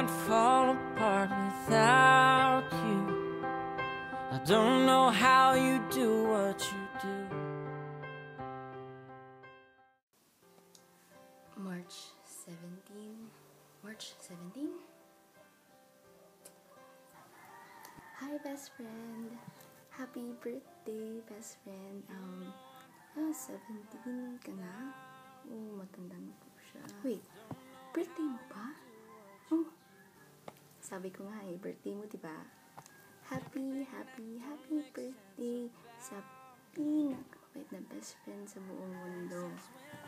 might fall apart without you. I don't know how you do what you do. March 17? Hi, best friend! Happy birthday, best friend! 17 ka na? Oh, matanda na po siya. Wait, birthday mo pa? Oh, sabi ko nga birthday mo, diba? Happy birthday sa pinakamabait na best friend sa buong mundo.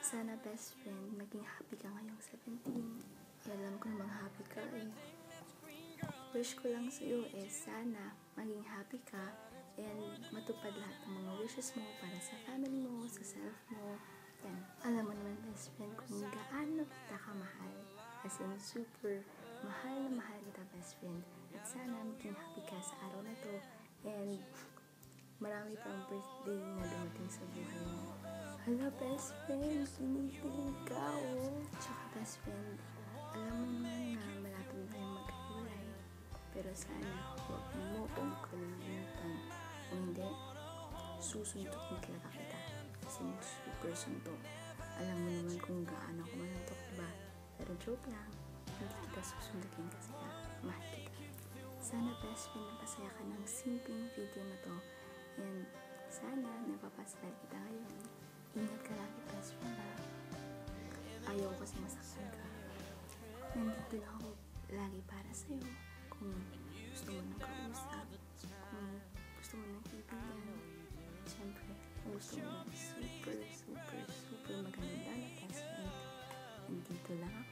Sana, best friend, maging happy ka ngayong 17. Alam ko namang happy ka Wish ko lang sa'yo sana maging happy ka and matupad lahat ng mga wishes mo para sa family mo, sa self mo. Yan. Alam mo naman, best friend, kung gaano kita kamahal. As in, super mahal na mahal kita, best friend. At sana maging happy ka sa araw na to. And marami pang birthday na dumating sa buhay mo. Hala, best friend, kinikilig ka, Tsaka, best friend, alam mo naman na malapit na tayong magkahiwalay. Pero sana, huwag mo kong kalimutan. Kung hindi, susuntukin talaga kita. Kasi super suntok. Alam mo naman kung gaano ako manuntok, diba? Pero joke lang, hindi kita susuntukin kasi mahal kita. Sana, best friend, napasaya ka ng simpleng video na to. And sana, napapasaya kita ngayon. Ingat ka lagi, best friend, ha? Ayaw kasi masaktan ka. Nandito lang ako lagi para sa'yo. Kung gusto mo ng kausap, kung gusto mo ng kaibigan, siyempre, kung gusto mo ng super maganda na best friend, nandito lang ako.